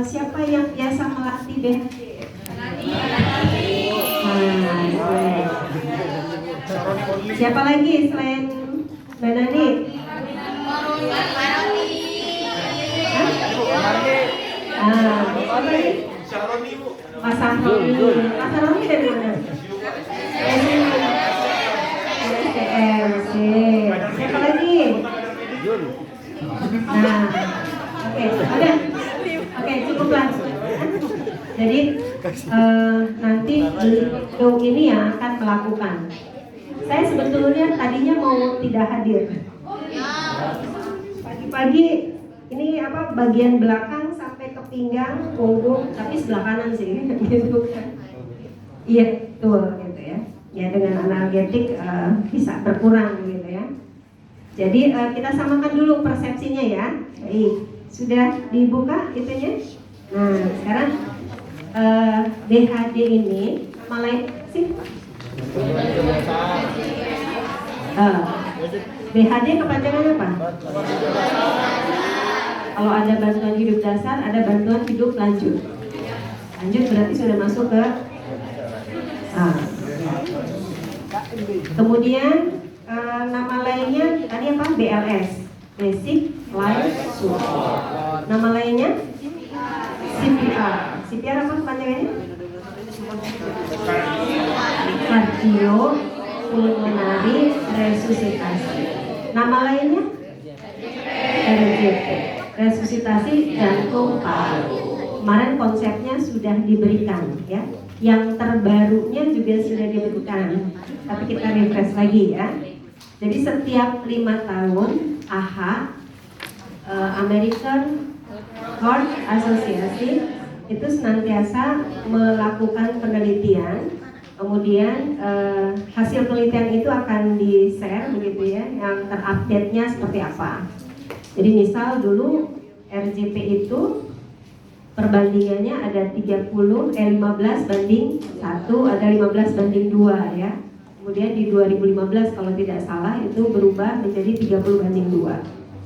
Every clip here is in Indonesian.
siapa yang biasa melatih BHD? Siapa lagi selain Mbak Nani? Mas Sahroni dari mana? STM. Siapa lagi? Nah, udah. Cukup langsung. Jadi nanti beliau ini yang akan melakukan. Saya sebetulnya tadinya mau tidak hadir. Pagi-pagi ini bagian belakang sampai ke pinggang, punggung, tapi sebelah kanan sih, gitu kan? Iya, betul gitu ya. Ya dengan analgetik bisa berkurang gitu ya. Jadi kita samakan dulu persepsinya ya. Baik, sudah dibuka itunya. Nah, sekarang BHD ini malah sih. BHD kepanjangan apa? Kalau ada bantuan hidup dasar, ada bantuan hidup lanjut. Lanjut berarti sudah masuk ke kemudian nama lainnya tadi apa? BLS, Basic Life Support. Nama lainnya CPR. CPR apa kepanjangannya? Kardiopulmonari resusitasi. Nama lainnya RJP, resusitasi jantung paru. Kemarin konsepnya sudah diberikan ya. Yang terbarunya juga sudah diberikan. Tapi kita refresh lagi ya. Jadi setiap 5 tahun AHA, American Heart Association, itu senantiasa melakukan penelitian. Kemudian hasil penelitian itu akan di-share begitu ya, yang terupdate-nya seperti apa. Jadi misal dulu RJP itu perbandingannya ada 15 banding 1, ada 15 banding 2 ya. Kemudian di 2015 kalau tidak salah itu berubah menjadi 30 banding 2.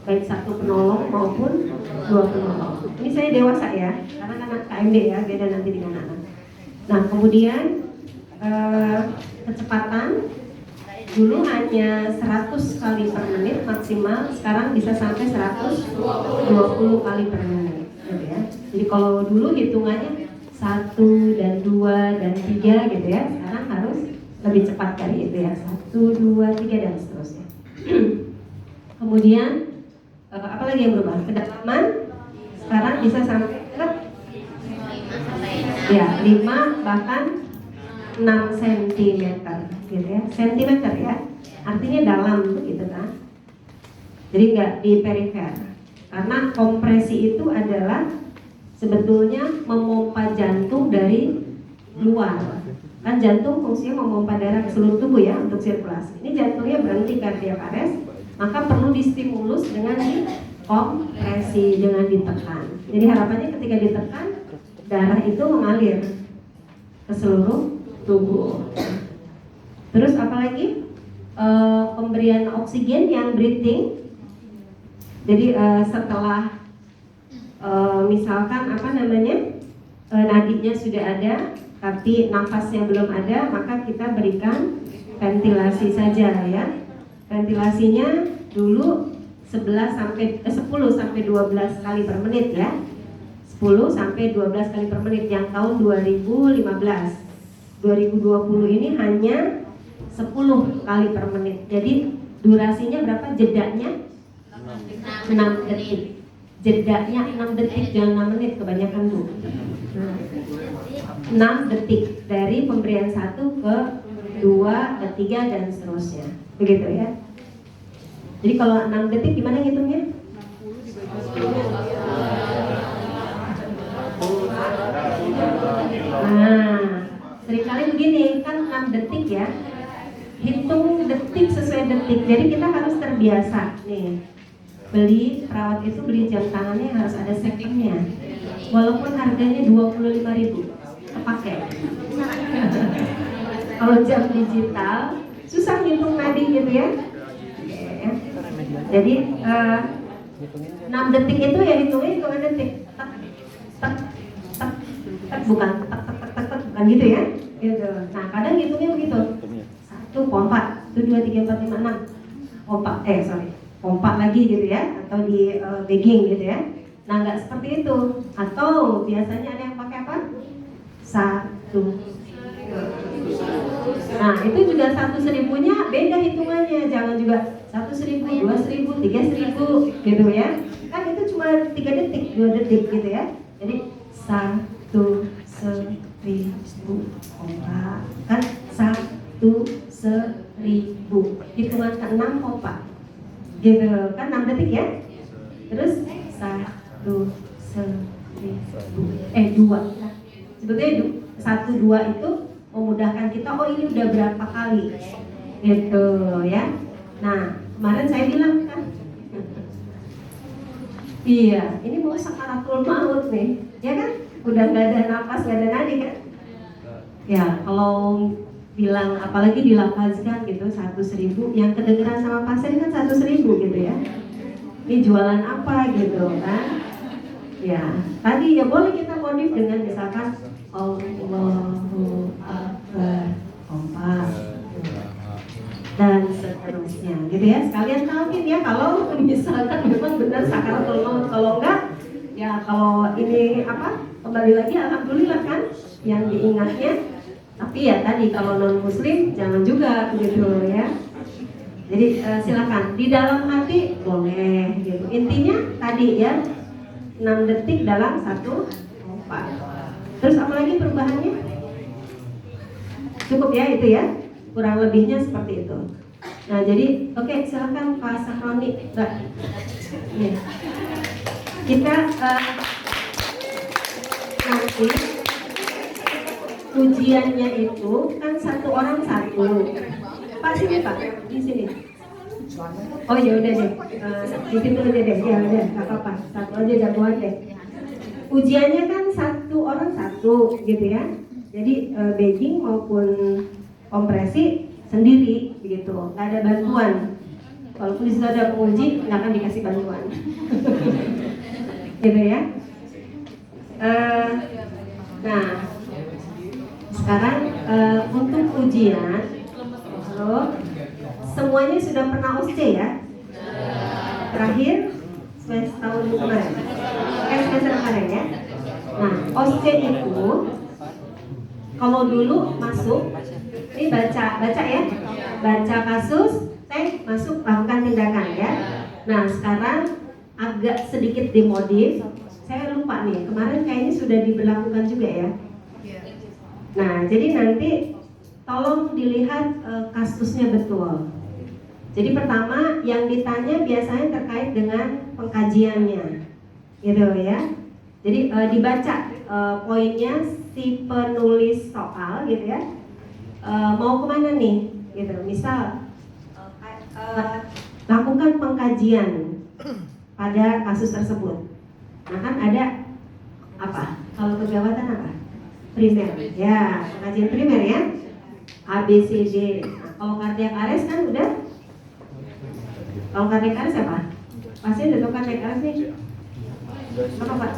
Baik satu penolong maupun 2 penolong. Ini saya dewasa ya, karena anak KMD ya, beda nanti dengan anak. Nah kemudian kecepatan dulu hanya 100 kali per menit maksimal, sekarang bisa sampai 120 kali per menit gitu ya. Jadi kalau dulu hitungannya 1 dan 2 dan 3 gitu ya, sekarang harus lebih cepat kali itu ya, 1, 2, 3 dan seterusnya. Kemudian apa lagi yang berubah? Kedalaman sekarang bisa sampai ke 5 bahkan 6 cm gitu ya, sentimeter ya, artinya dalam begitu kan. Jadi nggak di perifer, karena kompresi itu adalah sebetulnya memompa jantung dari luar. Kan jantung fungsinya memompa darah ke seluruh tubuh ya untuk sirkulasi. Ini jantungnya berhenti kardiak arrest, maka perlu distimulus dengan kompresi, dengan ditekan. Jadi harapannya ketika ditekan, darah itu mengalir ke seluruh tubuh. Terus apalagi pemberian oksigen yang breathing. Jadi setelah misalkan nadinya sudah ada tapi nafasnya belum ada, maka kita berikan ventilasi saja ya. Ventilasinya dulu 10 sampai 12 kali per menit ya. 10 sampai 12 kali per menit yang tahun 2015. 2020 ini hanya 10 kali per menit. Jadi durasinya berapa? Jedanya 6 detik. Jedanya 6 detik, jangan 6 menit, kebanyakan tuh. 6 detik dari pemberian 1 ke 2 ke 3 dan seterusnya. Begitu ya. Jadi kalau 6 detik gimana ngitungnya? Nah, seringkali begini, kan 6 detik ya. Hitung detik sesuai detik. Jadi kita harus terbiasa nih. Perawat itu beli jam tangannya harus ada secondnya. Walaupun harganya 25.000, kepake. Kalau jam digital susah ngitung nadi gitu ya. Jadi 6 detik itu ya hitungnya hitungan detik. tek tek tek, bukan tek tek tek tek tek, bukan gitu ya. Gitu. Nah kadang hitungnya begitu. 1 pompa, 1 2 3 4 5 6 pompa, pompa lagi gitu ya, atau di bagging gitu ya. Nah nggak seperti itu. Atau biasanya ada yang pakai apa? 1. Nah itu juga 1.000-nya beda hitungannya. Jangan juga 1.000, 2.000, 3.000 gitu ya. Kan itu cuma 3 detik, 2 detik gitu ya. Jadi 1.000 pompa, kan 1.000 hitungan ke-6 pompa gitu kan, 6 detik ya. Terus 1.000 2 sebetulnya 1 2 itu memudahkan kita, oh ini udah berapa kali gitu ya. Nah kemarin saya bilang kan iya ini mau sakaratul maut nih ya kan, udah nggak ada napas, nggak ada nadi kan ya. Kalau bilang apalagi dilafazkan gitu 1.000, yang kedengeran sama pasien kan 1.000 gitu ya. Ini jualan apa gitu kan ya. Tadi ya boleh kita modif dengan misalkan Allahu Akbar pompa dan seterusnya gitu ya. Sekalian talkin ya kalau misalkan memang benar sakaratul maut. Kalau enggak ya, kalau ini apa, kembali lagi alhamdulillah kan yang diingatnya. Tapi ya tadi kalau non muslim jangan juga gitu ya. Jadi silakan di dalam hati boleh gitu. Intinya tadi ya 6 detik dalam 1 pompa. Terus apalagi perubahannya? Cukup ya itu ya. Kurang lebihnya seperti itu. Nah jadi oke, silakan Pak Sahroni. Ya. Kita nanti ujiannya itu kan 1 orang 1. Pak sini Pak, di sini. Oh ya udah deh, di situ aja deh, ya udah nggak apa-apa, 1 aja jagoan deh. Ujiannya kan 1 orang 1 gitu ya. Jadi bagging maupun kompresi sendiri begitu, nggak ada bantuan. Walaupun di situ ada penguji, nggak akan dikasih bantuan, gitu ya. Nah, sekarang untuk ujian, semuanya sudah pernah OSCE ya? Terakhir semester tahun kemarin, semester kemarin ya. Nah, OSCE itu kalau dulu masuk, ini baca ya, baca kasus, masuk lakukan tindakan ya. Nah sekarang agak sedikit dimodif, saya lupa nih kemarin kayaknya sudah diberlakukan juga ya. Nah jadi nanti tolong dilihat kasusnya betul. Jadi pertama yang ditanya biasanya terkait dengan pengkajiannya, gitu ya. Jadi dibaca poinnya si penulis soal gitu ya. Mau kemana nih gitu, misal lakukan pengkajian pada kasus tersebut. Nah kan ada apa, kalau kegawatan apa, primer ya, pengkajian primer ya, ABCD. Nah, kalau cardiac arrest kan udah, kalau cardiac arrest apa, pasien udah tahu cardiac arrest nih apa Pak?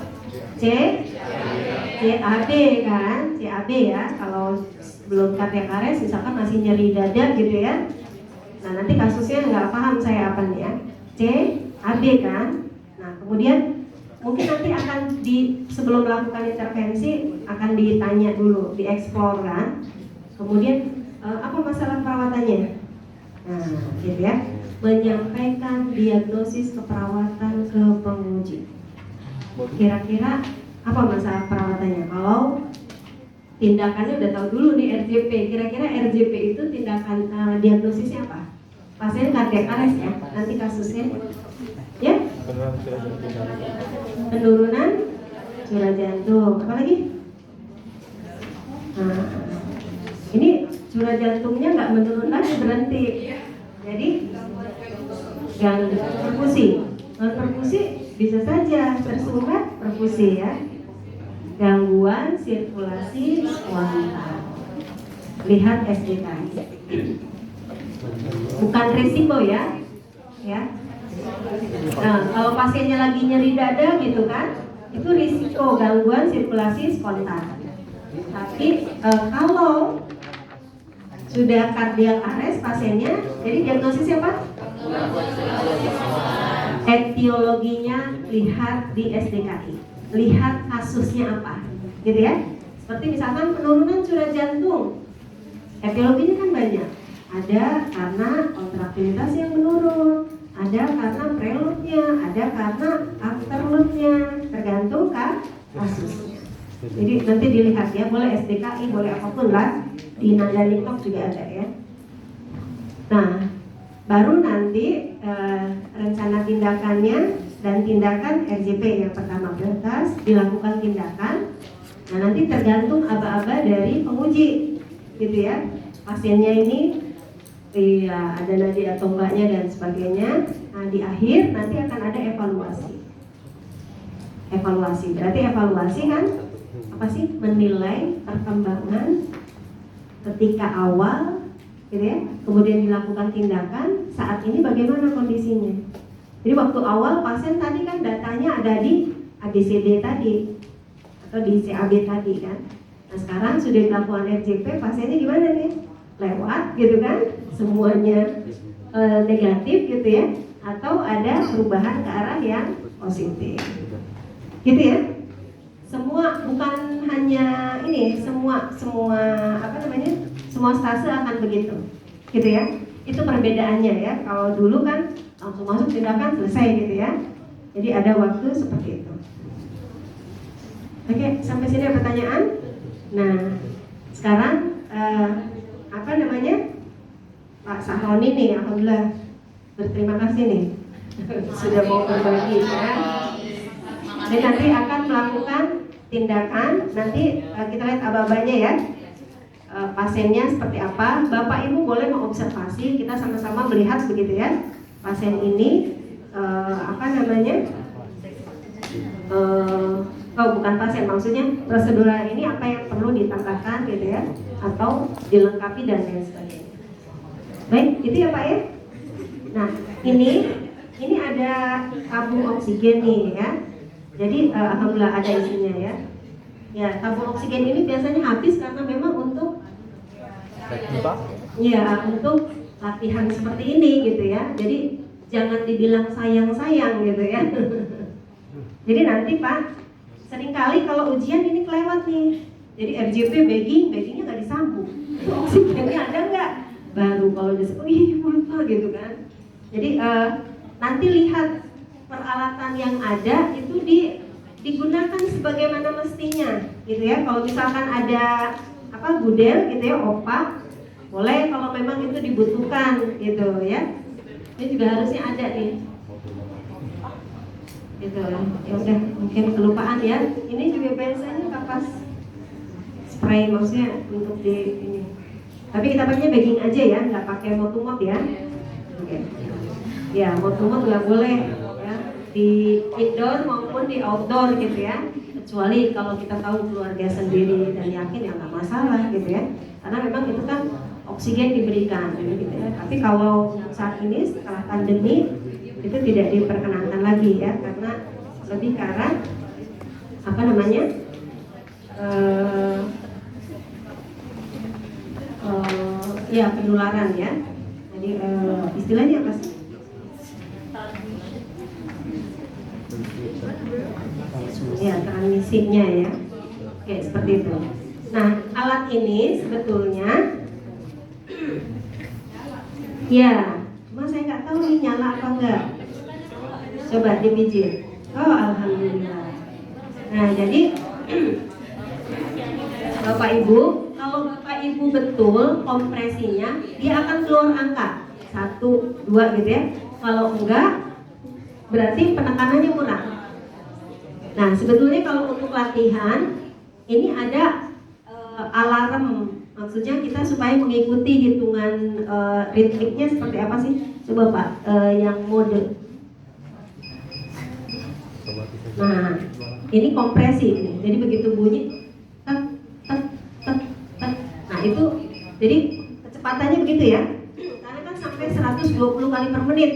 CAB kan, CAB ya. Kalau belum cardiac arrest misalkan masih nyeri dada gitu ya, nah nanti kasusnya nggak paham saya apa nih ya, CAB kan. Nah kemudian mungkin nanti akan sebelum melakukan intervensi akan ditanya dulu, dieksplor kan. Kemudian apa masalah perawatannya, nah gitu ya, menyampaikan diagnosis keperawatan ke penguji. Kira-kira apa masalah perawatannya? Kalau tindakannya udah tahu dulu nih RJP, kira-kira RJP itu tindakan diagnosisnya apa? Pasien cardiac arrest ya, nanti kasusnya ya, penurunan curah jantung, apa lagi? Nah, ini curah jantungnya nggak menurun lagi, berhenti, jadi gangguan perfusi. Perfusi bisa saja tersumbat perfusi ya, gangguan sirkulasi spontan. Lihat SGKI, bukan resiko ya. Nah, kalau pasiennya lagi nyeri dada gitu kan, itu risiko gangguan sirkulasi spontan. Tapi kalau sudah cardiac arrest pasiennya, jadi diagnosisnya apa? Etiologinya lihat di SDKI, lihat kasusnya apa, gitu ya. Seperti misalkan penurunan curah jantung, etiologinya kan banyak. Ada karena kontraktilitas yang menurun, ada karena preloadnya, ada karena afterloadnya, tergantung kan kasusnya. Jadi nanti dilihat ya, boleh SDKI, boleh apapun lah, di nada niktok juga ada ya. Nah, baru nanti rencana tindakannya dan tindakan RJP yang pertama prioritas dilakukan tindakan. Nah, nanti tergantung aba-aba dari penguji, gitu ya. Pasiennya ini ada nadi atau enggaknya dan sebagainya. Nah, di akhir nanti akan ada evaluasi. Evaluasi berarti evaluasi kan apa sih? Menilai perkembangan ketika awal, gitu ya, kemudian dilakukan tindakan, saat ini bagaimana kondisinya. Jadi waktu awal pasien tadi kan datanya ada di ABCD tadi atau di CAB tadi kan. Nah, sekarang sudah dilakukan RJP, pasiennya gimana nih? Lewat gitu kan, semuanya negatif gitu ya, atau ada perubahan ke arah yang positif, gitu ya. Semua bukan hanya ini, semua apa namanya, semua stase akan begitu, gitu ya. Itu perbedaannya ya. Kalau dulu kan langsung masuk tindakan selesai gitu ya. Jadi ada waktu seperti itu. Oke, sampai sini ada pertanyaan. Nah, sekarang apa namanya, Pak Sahroni nih, alhamdulillah berterima kasih nih sudah mau berbagi ya. Dan nanti akan melakukan tindakan. Nanti kita lihat aba-abanya ya. Pasiennya seperti apa, Bapak Ibu boleh mengobservasi, kita sama-sama melihat begitu ya. Pasien ini apa namanya, bukan pasien, maksudnya prosedural ini apa yang perlu ditambahkan gitu ya, atau dilengkapi dan lain sebagainya. Baik, itu ya Pak ya. Nah, ini ada tabung oksigen nih ya. Jadi alhamdulillah ada isinya ya. Ya, tabung oksigen ini biasanya habis karena memang untuk untuk latihan seperti ini gitu ya. Jadi jangan dibilang sayang-sayang gitu ya. Jadi nanti Pak, seringkali kalau ujian ini kelewat nih. Jadi RJP baggingnya nggak disambung. Itu oksigennya ada nggak? Baru kalau disebut, lupa gitu kan. Jadi nanti lihat peralatan yang ada itu digunakan sebagaimana mestinya, gitu ya. Kalau misalkan ada gudel gitu ya, opak, boleh kalau memang itu dibutuhkan gitu ya. Ini juga harusnya ada nih. Gitu ya, udah mungkin kelupaan ya. Ini juga biasanya kapas spray, maksudnya untuk di ini. Tapi kita pakainya bagging aja ya, nggak pakai motumot ya. Oke. Ya, motumot nggak boleh ya, di indoor maupun di outdoor gitu ya. Kecuali kalau kita tahu keluarga sendiri dan yakin ya nggak masalah gitu ya. Karena memang itu kan oksigen diberikan gitu ya. Tapi kalau saat ini setelah pandemi itu tidak diperkenankan lagi ya, karena lebih ke arah apa namanya, ya penularan ya. Jadi istilahnya apa sih? Ya, transmisinya ya. Oke, seperti itu. Nah, alat ini sebetulnya ya, cuma saya nggak tahu nih nyala apa enggak. Coba dipijit. Oh, alhamdulillah. Nah, jadi Bapak Ibu, kalau Bapak Ibu betul kompresinya, dia akan keluar angka 1, 2 gitu ya. Kalau enggak, berarti penekanannya kurang. Nah, sebetulnya kalau untuk latihan ini ada alarm, maksudnya kita supaya mengikuti hitungan ritmiknya seperti apa sih? Coba Pak, yang mode. Nah, ini kompresi ini. Jadi begitu bunyi, tek, tek, tek, tek. Nah itu, jadi kecepatannya begitu ya. Karena kan sampai 120 kali per menit.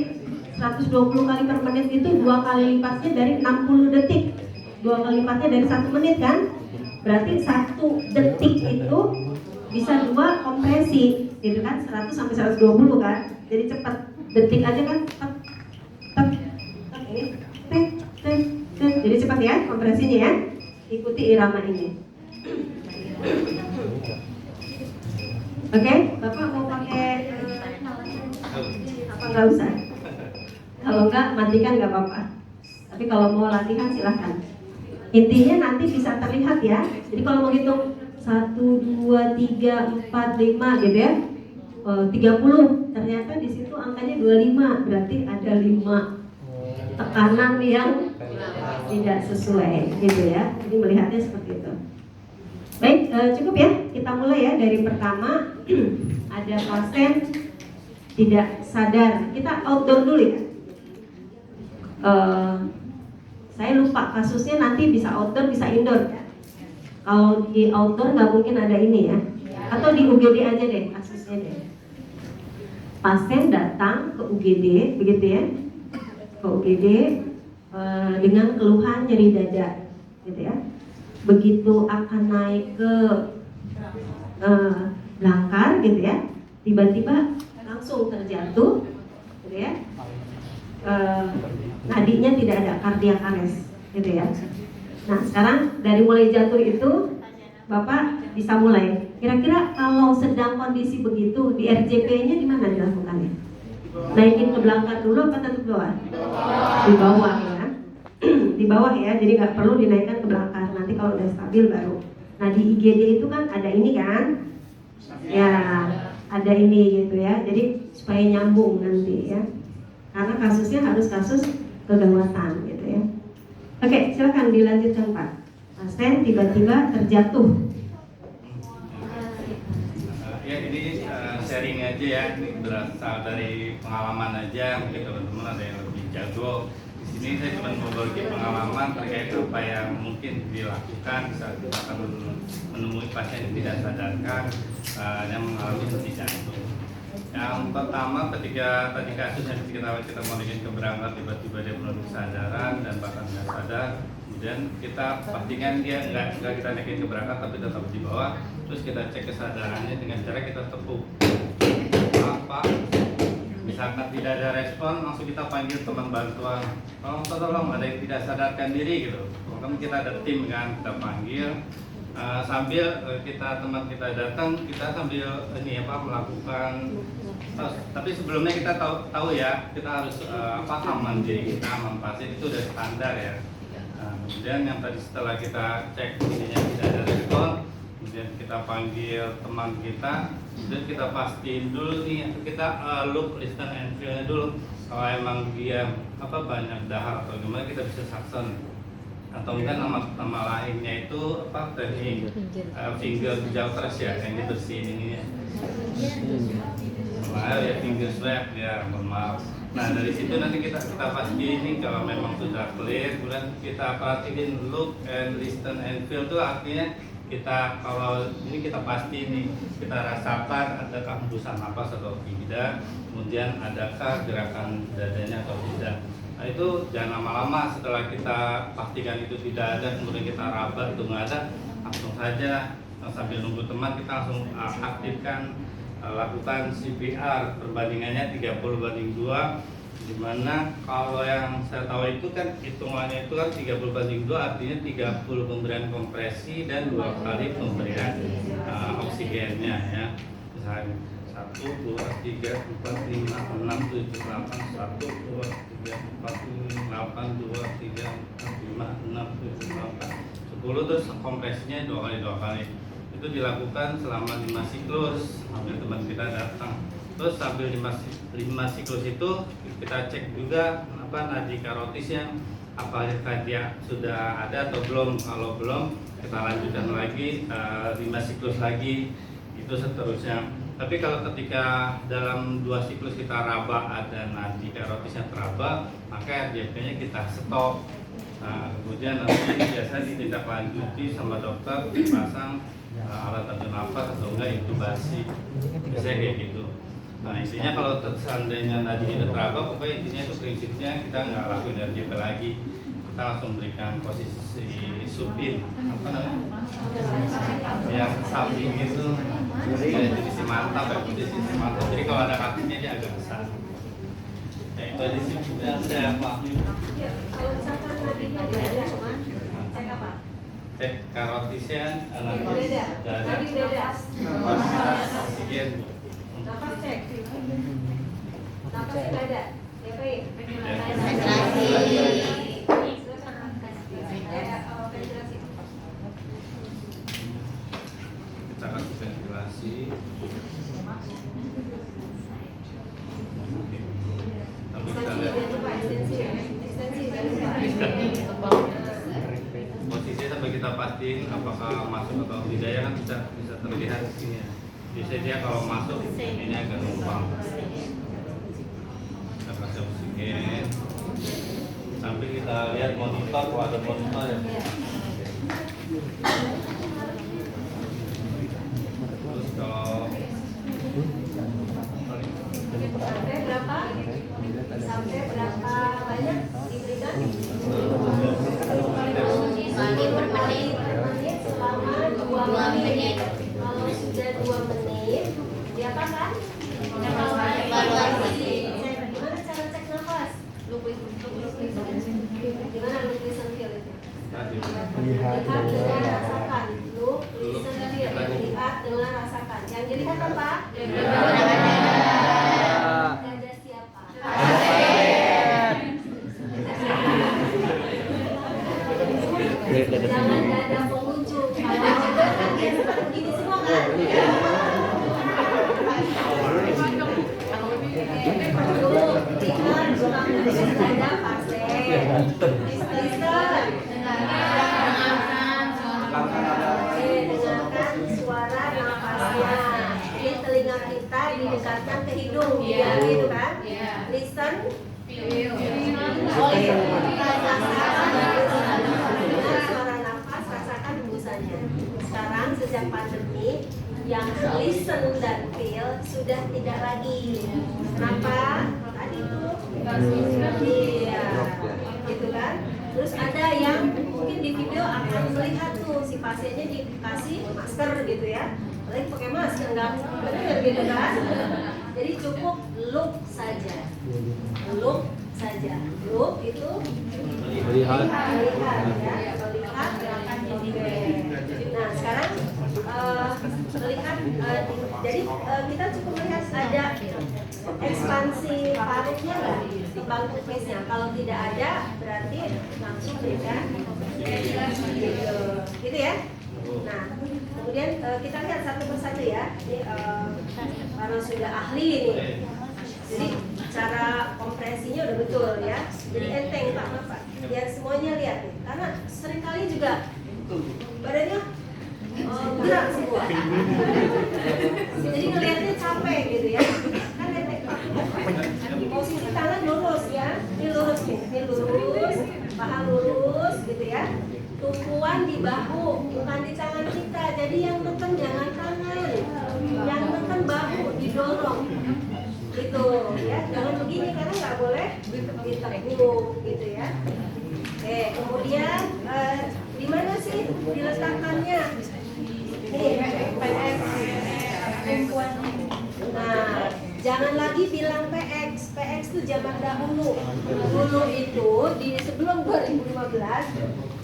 120 kali per menit itu 2 kali lipatnya dari 60 detik. 2 kali lipatnya dari 1 menit kan? Berarti 1 detik itu bisa 2 kompresi, gitu kan? 100 sampai 120 kan? Jadi cepat, detik aja kan? Cepat, cepat, cepat ini, tek, tek, tek. Jadi cepat ya kompresinya ya. Ikuti irama ini. Oke, Bapak mau pakai apa nggak usah? Kalau nggak matikan nggak apa-apa. Tapi kalau mau latihan silahkan. Intinya nanti bisa terlihat ya. Jadi kalau mau hitung 1, 2, 3, 4, 5 gitu ya, 30. Ternyata di situ angkanya 25. Berarti ada 5 tekanan yang tidak sesuai gitu ya. Jadi melihatnya seperti itu. Baik, cukup ya. Kita mulai ya dari pertama. Ada pasien tidak sadar. Kita outdoor dulu ya. Saya lupa kasusnya, nanti bisa outdoor bisa indoor. Kalau di outdoor nggak mungkin ada ini ya. Atau di UGD aja deh kasusnya deh. Pasien datang ke UGD, begitu ya, ke UGD dengan keluhan nyeri dada, gitu ya. Begitu akan naik ke belakang, gitu ya, tiba-tiba langsung terjatuh, gitu ya. Nadinya tidak ada cardiac arrest, gitu ya. Nah sekarang dari mulai jatuh itu Bapak bisa mulai. Kira-kira kalau sedang kondisi begitu di RJP-nya di mana dilakukannya? Naikin ke belakang dulu apa tetap bawah? Di bawah ya. Di bawah ya, jadi nggak perlu dinaikkan ke belakang. Nanti kalau udah stabil baru. Nah di IGD itu kan ada ini kan? Ya, ada ini gitu ya. Jadi supaya nyambung nanti ya. Karena kasusnya harus kasus kegawatan gitu ya. Oke, silakan dilanjutkan Pak. Pasien tiba-tiba terjatuh. Ya ini sharing aja ya, ini berasal dari pengalaman aja. Mungkin teman-teman ada yang lebih jago. Di sini saya cuma mau berbagi pengalaman terkait apa yang mungkin dilakukan saat kita akan menemui pasien yang tidak sadarkan yang mengalami henti jantung. Yang pertama ketika tadi kasus yang kita mau bikin keberangkat tiba-tiba dia menurut kesadaran dan bahkan tidak sadar, kemudian kita pastikan dia enggak kita naikin keberangkat tapi tetap di bawah, terus kita cek kesadarannya dengan cara kita tepuk apa, misalkan tidak ada respon langsung kita panggil teman bantuan, tolong ada yang tidak sadarkan diri gitu, kan kita ada tim kan, kita panggil. Sambil teman kita datang, kita sambil ini apa melakukan. Tapi sebelumnya kita tahu ya, kita harus aman diri kita, aman pasien itu udah standar ya. Kemudian yang tadi setelah kita cek ininya tidak ada respon, kemudian kita panggil teman kita, kemudian kita pastiin dulu nih, kita look, listen and feel dulu. Kalau emang dia banyak dahar atau gimana, kita bisa suction. Atau mungkin nama lainnya itu apa tadi finger jauters ya, yang dibersihin ini ya. Ya finger swab ya, mohon maaf. Nah dari situ nanti kita pastiin ini kalau memang sudah clear, kemudian kita perhatiin look and listen and feel itu artinya kita kalau ini kita pasti nih kita rasakan adakah hembusan napas atau tidak, kemudian adakah gerakan dadanya atau tidak. Nah itu jangan lama-lama, setelah kita pastikan itu tidak ada, kemudian kita rabat itu nggak ada, langsung saja sambil nunggu teman kita langsung aktifkan lakukan CPR. Perbandingannya 30:2, dimana kalau yang saya tahu itu kan hitungannya itu kan 30:2 artinya 30 pemberian kompresi dan 2 kali pemberian oksigennya ya. Misalnya 1, 2, 3, 4, 5, 6, 7, 8, 1, 2, 3, 4, 5, 6, 7, 8, 2, 3, 4, 5, 6, 7, 8, 10, terus kompresinya 2 kali. Itu dilakukan selama 5 siklus sambil teman kita datang. Terus sambil 5 siklus itu kita cek juga nadi karotisnya, apakah dia sudah ada atau belum. Kalau belum kita lanjutkan lagi 5 siklus lagi, itu seterusnya. Tapi kalau ketika dalam 2 siklus kita raba ada nadi karotisnya teraba, maka RJP-nya kita stop. Nah, kemudian nanti biasa ditindaklanjuti sama dokter, dipasang alat bantu nafas atau enggak intubasi, biasanya kayak gitu. Nah intinya kalau seandainya nadi itu teraba, pokoknya intinya itu prinsipnya kita nggak lakuin RJP lagi, kita kita langsung berikan posisi supin apa namanya yang samping itu jadi sisi mantap ya, posisi mantap. Jadi kalau ada kakinya dia agak besar. Ya itu aja sih yang saya pahami. Kalau misalkan tadinya beda, cek apa? Cek karotisian, Beda. Tadi beda. oksigen. Nafas cek. Nafas beda. DPI. Ventilasi. Ventilasi. Kita kasih ventilasi. Tapi kita lihat posisi sampai kita pastiin apakah masuk atau tidak ya kan bisa terlihat di sini ya. Biasanya dia kalau masuk ini agak numpang. Kita kasih oksigen. Sampai kita lihat monitor, kalau ada monitor ya. Terus kalau Sampai berapa? Sampai berapa banyak diberikan? Mandi per menit. Selama 2 menit. Kalau sudah 2 menit, diapakan? Evaluasi. Gimana cara cek nafas? Gimana look, listen, feel itu? Lihat dengan rasakan. Look, listen, feel. Lihat dengan rasakan. Yang dilihat apa? Dada siapa? Jangan dada pengunjung. Kalau dia seperti begini semua kan? Lihat, dada pasien. Listen. Dengarkan suara nafasnya. Ini telinga kita didekatkan ke hidung, biar gitu kan? Listen. Dengar suara nafas, rasakan hembusannya. Sekarang sejak pandemi, yang listen dan feel sudah tidak lagi. Kenapa? Tadi tuh, iya, gitu kan? Terus ada yang mungkin di video akan melihat tuh si pasiennya dikasih masker gitu ya, lagi pakai masker nggak benar gitu kan? Jadi cukup look saja, look saja, look itu melihat ya, melihat gerakan oke. Nah sekarang melihat, jadi kita cukup melihat ada ekspansi paruhnya nggak di bangku face-nya. Kalau tidak ada berarti langsung berikan gitu ya. Nah kemudian kita lihat satu persatu ya. Ini karena sudah ahli ini, jadi cara kompresinya udah betul ya. Jadi enteng Pak, biar semuanya lihat nih. Karena seringkali juga badannya gerak semua. Jadi ngelihatnya capek gitu ya. Kan enteng Pak. Posisi tangan lurus ya. Ini lurus nih, ini lurus, paha lurus gitu ya. Tumpuan di bahu, bukan di tangan kita. Jadi yang tekan jangan tangan, yang tekan bahu, didorong gitu ya. Jangan begini karena nggak boleh ditekuk gitu ya. Oke, kemudian di mana sih diletakkannya? Nih, PX. Nah, jangan lagi bilang PX. PX itu zaman dahulu. Dulu itu di sebelum 2015,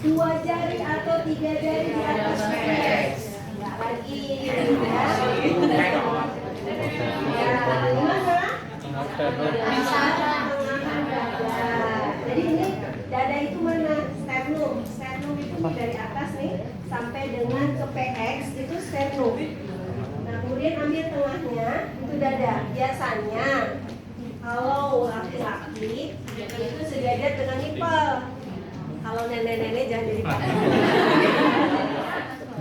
2 jari atau 3 jari di atas PX. Nggak lagi gitu ya. Ya, gimana? Jadi ini dada itu mana? Sternum. Sternum itu dari atas nih sampai dengan ke PX itu sternum. Nah kemudian ambil tengahnya itu dada. Biasanya kalau laki-laki itu sejajar dengan nipel. Kalau nenek-nenek jangan jadi pakai.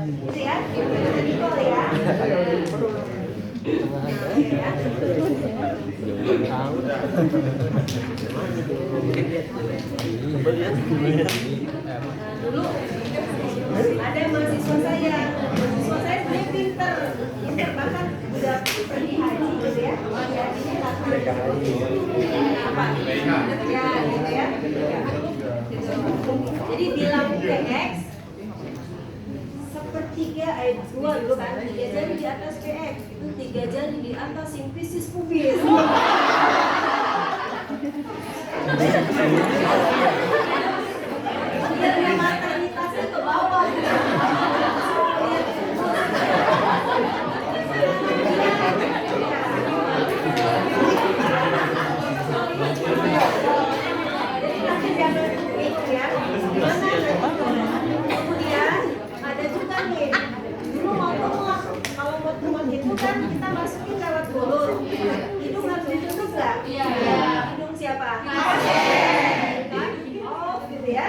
Gitu ya, dengan nipel ya. Dulu ada mahasiswa saya sebenarnya pinter bahkan udah pergi haji gitu ya. Hajinya nggak apa? Ya gitu ya. Jadi bilang PX sepertiga ayat 2 dulu kan, 3 jari di atas PX itu 3 jari di atas simplicis pubis. Biar dia maternitasnya ke bawah. Kemudian ada juga nih, dulu mau tumor, kalau mau tumor itu kan kita masukin lewat mulut. Hidung harus ditutup nggak? Hidung siapa? Kan? Oh, gitu ya.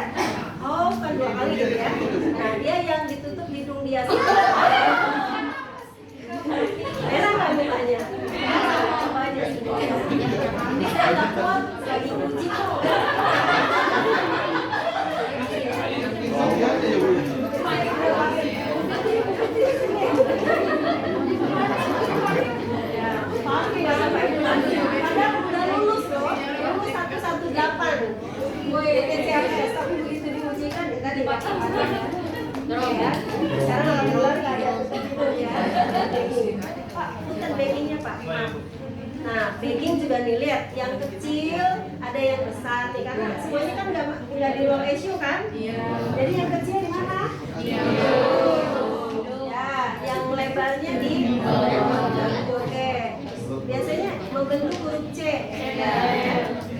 Oh, kan 2 kali gitu ya. Nah, dia yang ditutup hidung dia. Enak nggak mukanya? Coba aja. Ini saya nggak kuat, lagi uji kok. Padahal udah lulus loh, lulus 118. DPCAS, tapi begitu diujikan ya tadi ya. Sekarang alhamdulillah nggak ada tutup ya. Pak, bukan backingnya Pak. Nah, baking juga nih lihat, yang kecil ada yang besar nih karena semuanya kan nggak di ruang issue kan? Jadi yang kecil di mana? Ya, yang lebarnya di oke. Biasanya membentuk huruf C.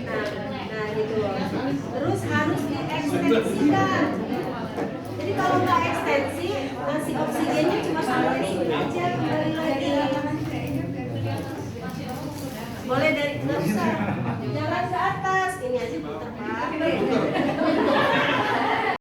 Nah gitu loh. Terus harus diekstensikan.